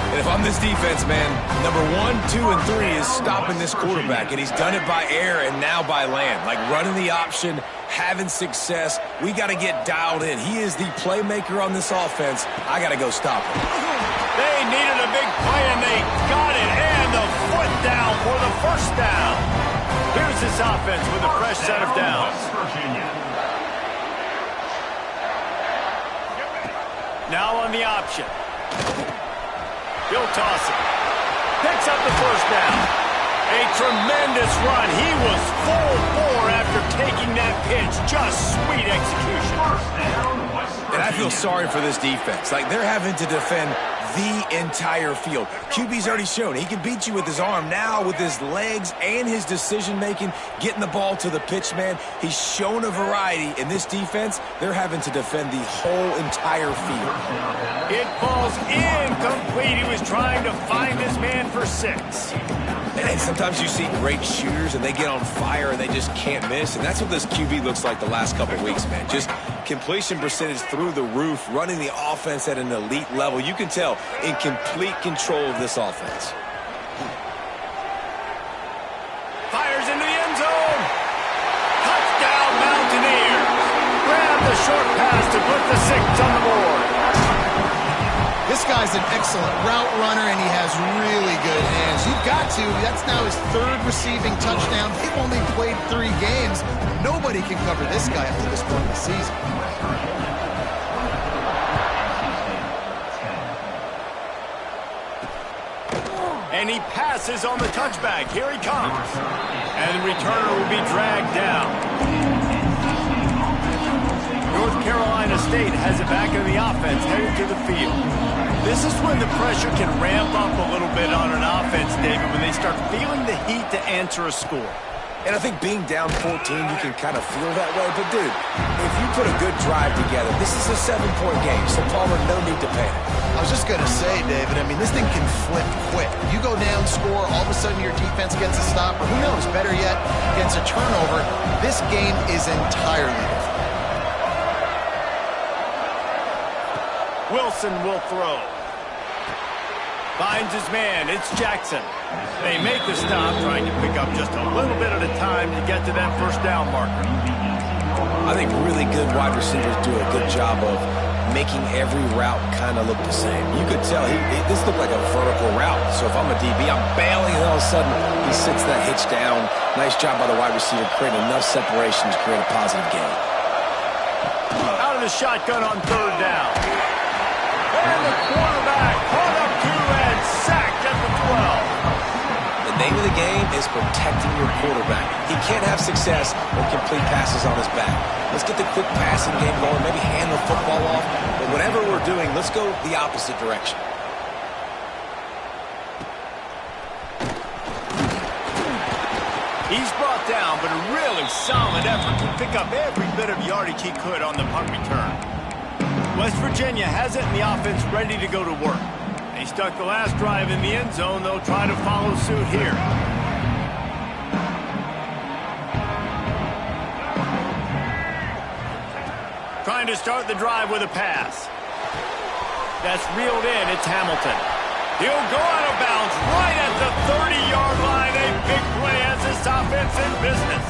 And if I'm this defense, man, number 1, 2, and 3 is stopping this quarterback, and he's done it by air and now by land. Like running the option, having success. We got to get dialed in. He is the playmaker on this offense. I got to go stop him. They needed a big play, and they got it. And the foot down for the first down. Here's this offense with a fresh set of downs. Now on the option. He'll toss it. Picks up the first down. A tremendous run. He was full bore after taking that pitch. Just sweet execution. And I feel sorry for this defense. Like, they're having to defend the entire field. QB's already shown he can beat you with his arm. Now with his legs and his decision-making, getting the ball to the pitch man, he's shown a variety. In this defense, they're having to defend the whole entire field. It falls incomplete. He was trying to find his man for 6. And sometimes you see great shooters and they get on fire and they just can't miss. And that's what this QB looks like the last couple weeks, man. Just completion percentage through the roof, running the offense at an elite level. You can tell in complete control of this offense. Fires into the end zone. Touchdown, Mountaineers. Grab the short pass to put the 6 on the board. This guy's an excellent route runner, and he has really good hands. You've got to. That's now his 3rd receiving touchdown. They've only played 3 games. Nobody can cover this guy up to this point in the season. And he passes on the touchback. Here he comes. And the returner will be dragged down. North Carolina State has it back in the offense headed to the field. This is when the pressure can ramp up a little bit on an offense, David, when they start feeling the heat to answer a score. And I think being down 14, you can kind of feel that way. But, dude, if you put a good drive together, this is a 7-point game, so Palmer, no need to panic. I was just going to say, David, I mean, this thing can flip quick. You go down, score, all of a sudden your defense gets a stop, or who knows, better yet, gets a turnover. This game is entirely different. Wilson will throw. Finds his man. It's Jackson. They make the stop, trying to pick up just a little bit at a time to get to that first down marker. I think really good wide receivers do a good job of making every route kind of look the same. You could tell this looked like a vertical route. So if I'm a DB, I'm bailing, and all of a sudden he sits that hitch down. Nice job by the wide receiver, creating enough separation to create a positive gain. Out of the shotgun on third down. And the quarterback caught up to and sacked at the 12. The name of the game is protecting your quarterback. He can't have success with complete passes on his back. Let's get the quick passing game going, maybe hand the football off. But whatever we're doing, let's go the opposite direction. He's brought down, but a really solid effort to pick up every bit of yardage he could on the punt return. West Virginia has it, and the offense ready to go to work. They stuck the last drive in the end zone. They'll try to follow suit here. Trying to start the drive with a pass. That's reeled in. It's Hamilton. He'll go out of bounds right at the 30-yard line. A big play as this offense in business.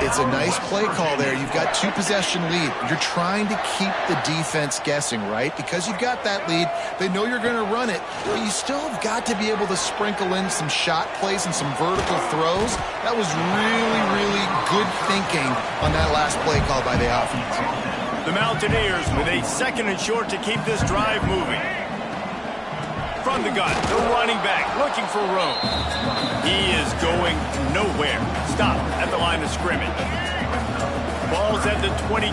It's a nice play call there. You've got 2-possession lead. You're trying to keep the defense guessing, right? Because you've got that lead, they know you're going to run it, but you still have got to be able to sprinkle in some shot plays and some vertical throws. That was really, really good thinking on that last play call by the offense. The Mountaineers with a 2nd and short to keep this drive moving. From the gun, the running back looking for room. He is going nowhere. Stop at the line of scrimmage. Ball's at the 22.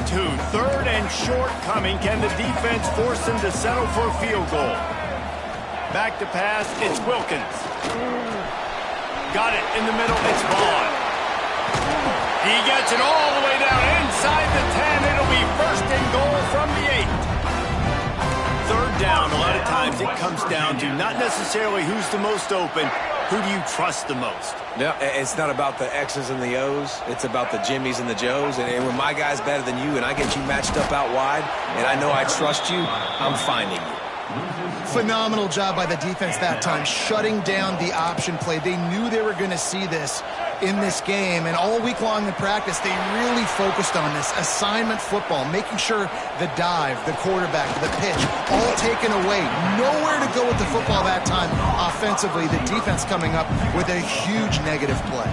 3rd and short coming. Can the defense force him to settle for a field goal? Back to pass. It's Wilkins. Got it in the middle. It's Vaughn. He gets it all the way down inside the 10. It'll be 1st and goal from the 8. 3rd down, a lot of times it comes down to not necessarily who's the most open, who do you trust the most? No, it's not about the X's and the O's. It's about the Jimmys and the Joes. And when my guy's better than you and I get you matched up out wide and I know I trust you, I'm finding you. Phenomenal job by the defense that time, shutting down the option play. They knew they were going to see this in this game, and all week long in practice, they really focused on this assignment football, making sure the dive, the quarterback, the pitch, all taken away. Nowhere to go with the football that time offensively. The defense coming up with a huge negative play.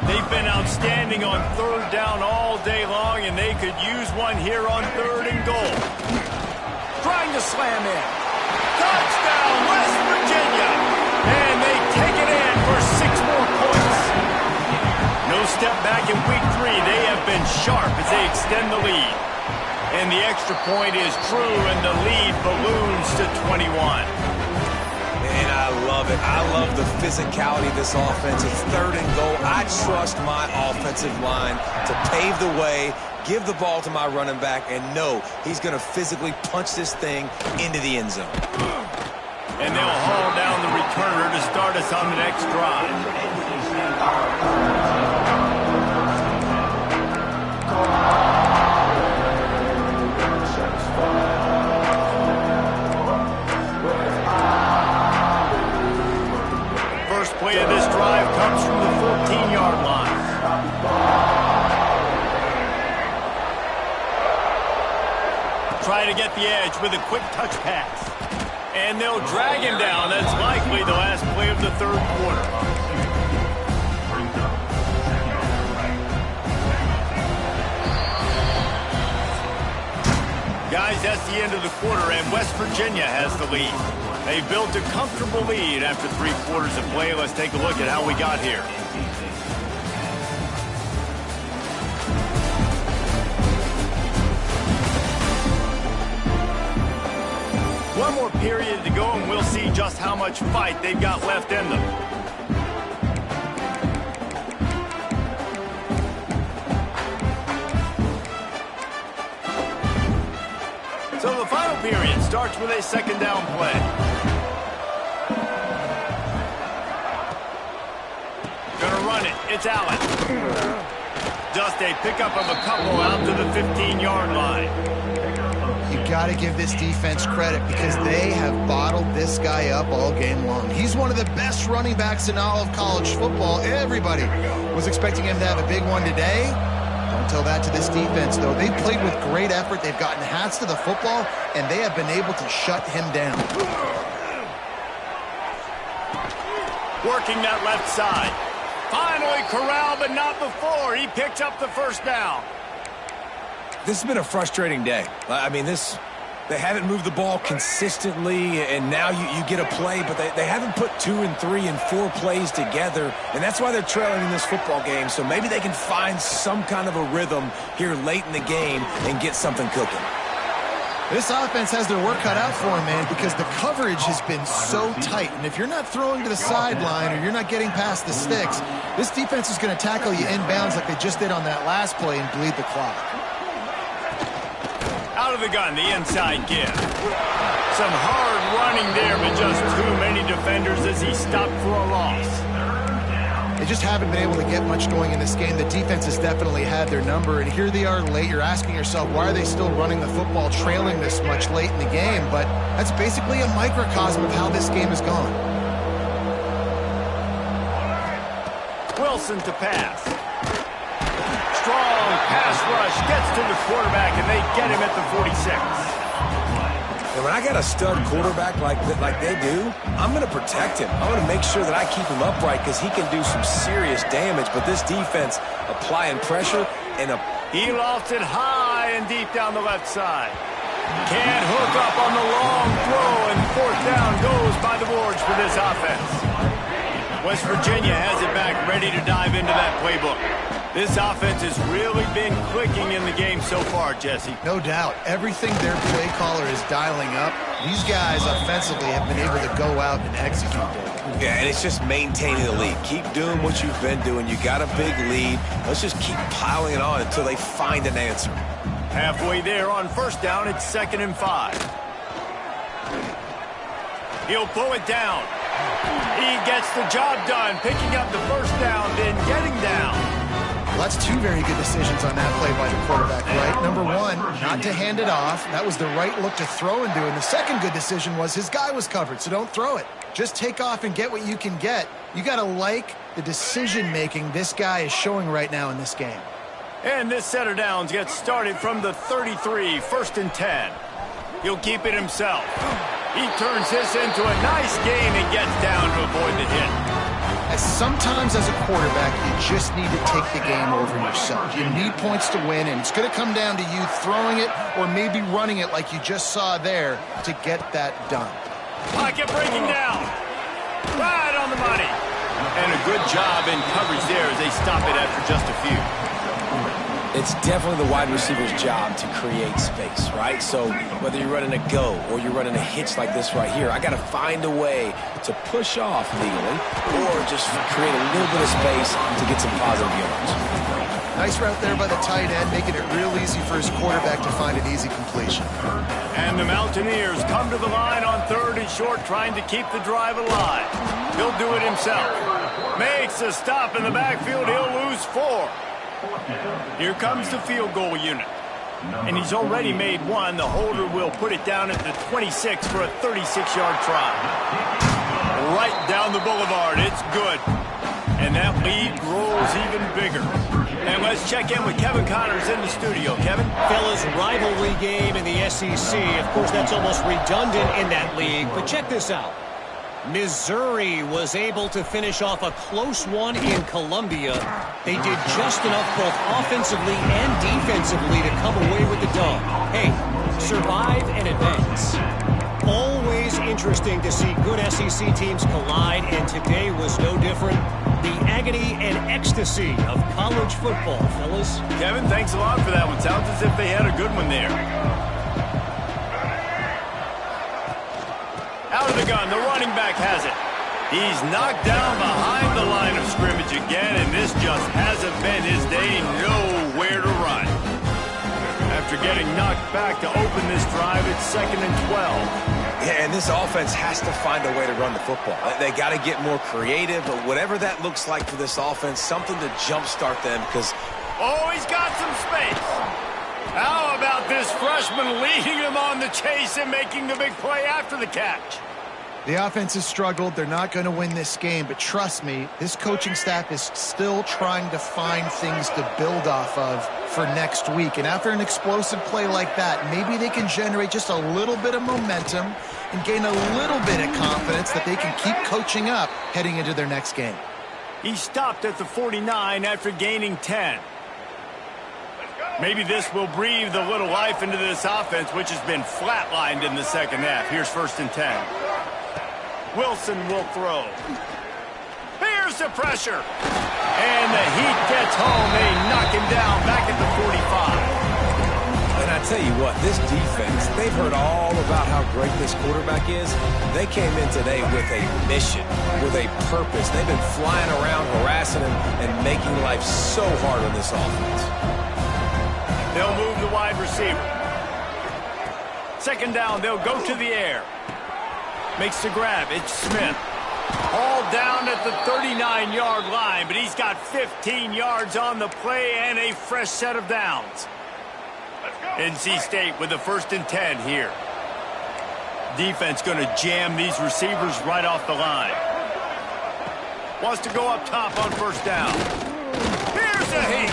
They've been outstanding on 3rd down all day long, and they could use one here on 3rd and goal. Trying to slam in. Touchdown, West Virginia! And they take it in for 6 more points. No step back in week 3. They have been sharp as they extend the lead. And the extra point is true, and the lead balloons to 21. And I love it. I love the physicality of this offense. It's 3rd and goal. I trust my offensive line to pave the way, give the ball to my running back, and know he's going to physically punch this thing into the end zone. And they'll haul down the returner to start us on the next drive. First play of this drive comes from the 14-yard line. Try to get the edge with a quick touch pass. And they'll drag him down. That's likely the last play of the 3rd quarter. Guys, that's the end of the quarter, and West Virginia has the lead. They built a comfortable lead after 3 quarters of play. Let's take a look at how we got here. One more period to go, and we'll see just how much fight they've got left in them. So the final period starts with a second down play. Gonna run it. It's Allen. Just a pickup of a couple out to the 15-yard line. You got to give this defense credit because they have bottled this guy up all game long. He's one of the best running backs in all of college football. Everybody was expecting him to have a big one today. Don't tell that to this defense, though. They've played with great effort. They've gotten hats to the football, and they have been able to shut him down. Working that left side. Finally corralled, but not before. He picks up the first down. This has been a frustrating day. I mean, they haven't moved the ball consistently, and now you get a play, but they haven't put 2 and 3 and 4 plays together, and that's why they're trailing in this football game. So maybe they can find some kind of a rhythm here late in the game and get something cooking. This offense has their work cut out for them, man, because the coverage has been so tight. And if you're not throwing to the sideline or you're not getting past the sticks, this defense is going to tackle you inbounds like they just did on that last play and bleed the clock. Out of the gun, the inside give. Some hard running there, but just too many defenders as he stopped for a loss. They just haven't been able to get much going in this game. The defense has definitely had their number, and here they are late. You're asking yourself, why are they still running the football, trailing this much late in the game? But that's basically a microcosm of how this game has gone. Wilson to pass. Strong pass rush, gets to the quarterback, and they get him at the 46. And when I got a stud quarterback like they do, I'm going to protect him. I'm going to make sure that I keep him upright because he can do some serious damage. But this defense applying pressure and he lost it high and deep down the left side. Can't hook up on the long throw, and fourth down goes by the boards for this offense. West Virginia has it back, ready to dive into that playbook. This offense has really been clicking in the game so far, Jesse. No doubt. Everything their play caller is dialing up, these guys offensively have been able to go out and execute it. Yeah, and it's just maintaining the lead. Keep doing what you've been doing. You got a big lead. Let's just keep piling it on until they find an answer. Halfway there on first down, it's 2nd and 5. He'll pull it down. He gets the job done, picking up the first down, then getting down. Well, that's 2 very good decisions on that play by the quarterback, right? Number 1, not to hand it off. That was the right look to throw into. And the second good decision was his guy was covered, so don't throw it. Just take off and get what you can get. You got to like the decision-making this guy is showing right now in this game. And this set of downs gets started from the 33, 1st and 10. He'll keep it himself. He turns this into a nice gain and gets down to avoid the hit. Sometimes as a quarterback, you just need to take the game over yourself. You need points to win, and it's going to come down to you throwing it or maybe running it like you just saw there to get that done. Pocket breaking down. Right on the money. And a good job in coverage there as they stop it after just a few. It's definitely the wide receiver's job to create space, right? So whether you're running a go or you're running a hitch like this right here, I got to find a way to push off legally or just create a little bit of space to get some positive yards. Nice route there by the tight end, making it real easy for his quarterback to find an easy completion. And the Mountaineers come to the line on 3rd and short, trying to keep the drive alive. He'll do it himself. Makes a stop in the backfield. He'll lose 4. Here comes the field goal unit. And he's already made 1. The holder will put it down at the 26 for a 36-yard try. Right down the boulevard. It's good. And that lead grows even bigger. And let's check in with Kevin Connors in the studio. Kevin? Fellas, rivalry game in the SEC. Of course, that's almost redundant in that league. But check this out. Missouri was able to finish off a close one in Columbia. They did just enough both offensively and defensively to come away with the dub. Hey, survive and advance. Always interesting to see good SEC teams collide, and today was no different. The agony and ecstasy of college football, fellas. Kevin, thanks a lot for that one. Sounds as if they had a good one there. the gun. The running back has it. He's knocked down behind the line of scrimmage again, and this just hasn't been his day. Nowhere to run. After getting knocked back to open this drive, it's 2nd and 12. Yeah, and this offense has to find a way to run the football. They got to get more creative, but whatever that looks like for this offense, something to jumpstart them because... Oh, he's got some space. How about this freshman leading him on the chase and making the big play after the catch? The offense has struggled. They're not going to win this game, but trust me, this coaching staff is still trying to find things to build off of for next week. And after an explosive play like that, maybe they can generate just a little bit of momentum and gain a little bit of confidence that they can keep coaching up heading into their next game. He stopped at the 49 after gaining 10. Maybe this will breathe a little life into this offense, which has been flatlined in the second half. Here's 1st and 10. Wilson will throw. Here's the pressure. And the heat gets home. They knock him down back at the 45. And I tell you what, this defense, they've heard all about how great this quarterback is. They came in today with a mission, with a purpose. They've been flying around, harassing him, and making life so hard on this offense. They'll move the wide receiver. 2nd down, they'll go to the air. Makes the grab. It's Smith. Hauled down at the 39-yard line, but he's got 15 yards on the play and a fresh set of downs. NC State with the 1st and 10 here. Defense going to jam these receivers right off the line. Wants to go up top on 1st down. Here's the heat.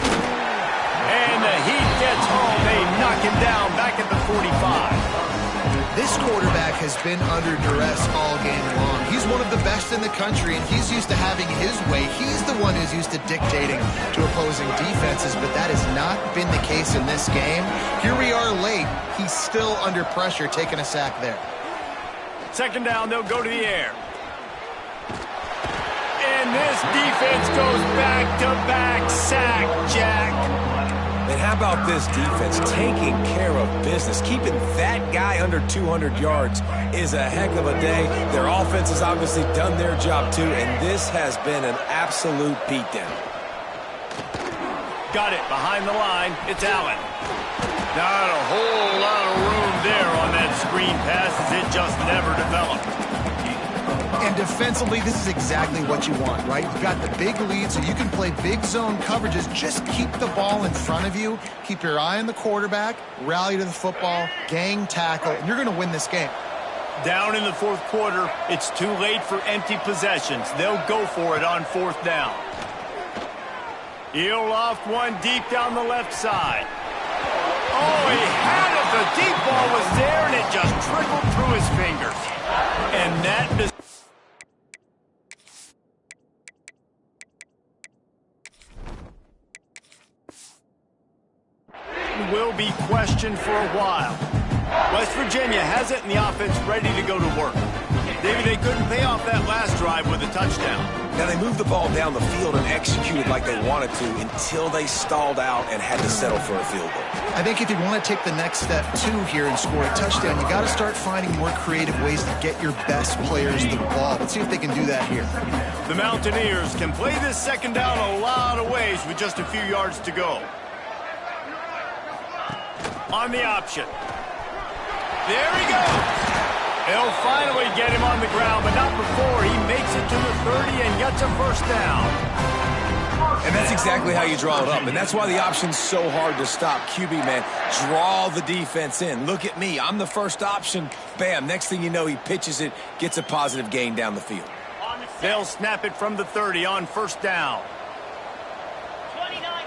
And the heat gets home. They knock him down back at the 45. This quarterback has been under duress all game long. He's one of the best in the country, and he's used to having his way. He's the one who's used to dictating to opposing defenses, but that has not been the case in this game. Here we are late. He's still under pressure, taking a sack there. 2nd down, they'll go to the air. And this defense goes back-to-back sack, Jack. And how about this defense taking care of business? Keeping that guy under 200 yards is a heck of a day. Their offense has obviously done their job too, and this has been an absolute beatdown. Got it behind the line. It's Allen. Not a whole lot of room there on that screen pass as it just never developed. And defensively, this is exactly what you want, right? You've got the big lead, so you can play big zone coverages. Just keep the ball in front of you. Keep your eye on the quarterback. Rally to the football. Gang tackle. And you're going to win this game. Down in the 4th quarter, it's too late for empty possessions. They'll go for it on 4th down. He'll loft one deep down the left side. Oh, he had it. The deep ball was there, and it just trickled through his fingers. And that will be questioned for a while. West Virginia has it, and the offense ready to go to work. Maybe they couldn't pay off that last drive with a touchdown. Now, they moved the ball down the field and executed like they wanted to until they stalled out and had to settle for a field goal. I think if you want to take the next step, too, here and score a touchdown, you got to start finding more creative ways to get your best players the ball. Let's see if they can do that here. The Mountaineers can play this 2nd down a lot of ways with just a few yards to go. On the option. There he goes. They'll finally get him on the ground, but not before he makes it to the 30 and gets a 1st down. And that's exactly how you draw it up, and that's why the option's so hard to stop. QB, man, draw the defense in. Look at me. I'm the first option. Bam. Next thing you know, he pitches it, gets a positive gain down the field. They'll snap it from the 30 on 1st down. 29.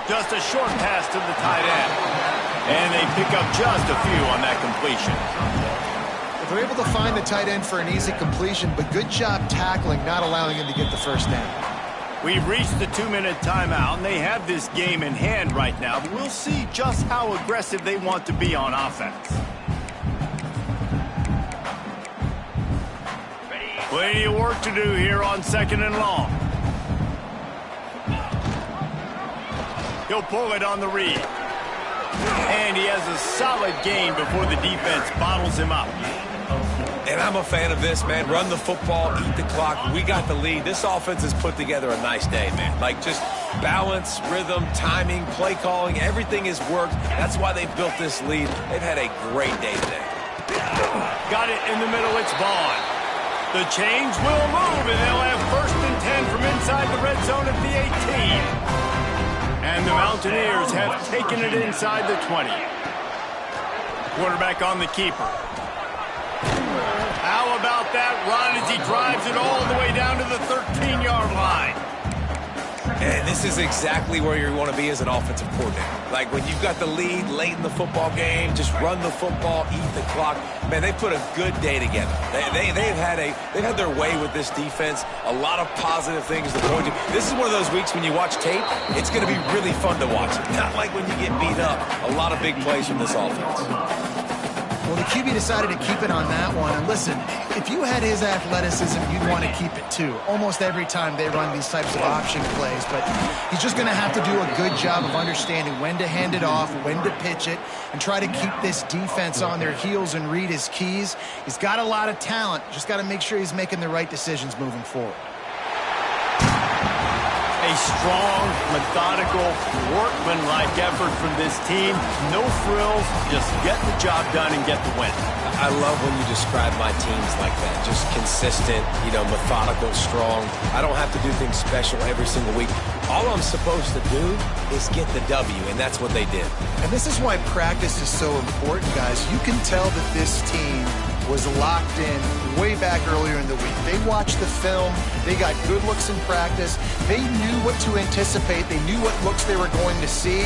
Just a short pass to the tight end. And they pick up just a few on that completion. They're able to find the tight end for an easy completion, but good job tackling, not allowing him to get the 1st down. We've reached the 2-minute timeout, and they have this game in hand right now. But we'll see just how aggressive they want to be on offense. Plenty of work to do here on 2nd and long. He'll pull it on the read. And he has a solid gain before the defense bottles him up. And I'm a fan of this, man. Run the football, eat the clock. We got the lead. This offense has put together a nice day, man. Like, just balance, rhythm, timing, play calling, everything has worked. That's why they built this lead. They've had a great day today. Got it in the middle. It's Vaughn. The chains will move, and they'll have 1st and 10 from inside the red zone at the 18. And the Mountaineers have taken it inside the 20. Quarterback on the keeper. How about that run as he drives it all the way down to the 13-yard line? And this is exactly where you want to be as an offensive coordinator. Like, when you've got the lead late in the football game, just run the football, eat the clock. Man, they put a good day together. They've had their way with this defense. A lot of positive things to point to. This is one of those weeks when you watch tape, it's going to be really fun to watch. Not like when you get beat up. A lot of big plays from this offense. Well, the QB decided to keep it on that one. And listen, if you had his athleticism, you'd want to keep it too. Almost every time they run these types of option plays. But he's just going to have to do a good job of understanding when to hand it off, when to pitch it, and try to keep this defense on their heels and read his keys. He's got a lot of talent. Just got to make sure he's making the right decisions moving forward. A strong, methodical, workmanlike effort from this team. No frills, just get the job done and get the win. I love when you describe my teams like that. Just consistent, methodical, strong. I don't have to do things special every single week. All I'm supposed to do is get the W, and that's what they did. And this is why practice is so important, guys. You can tell that this team was locked in way back earlier in the week. They watched the film. They got good looks in practice. They knew what to anticipate. They knew what looks they were going to see.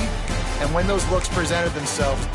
And when those looks presented themselves,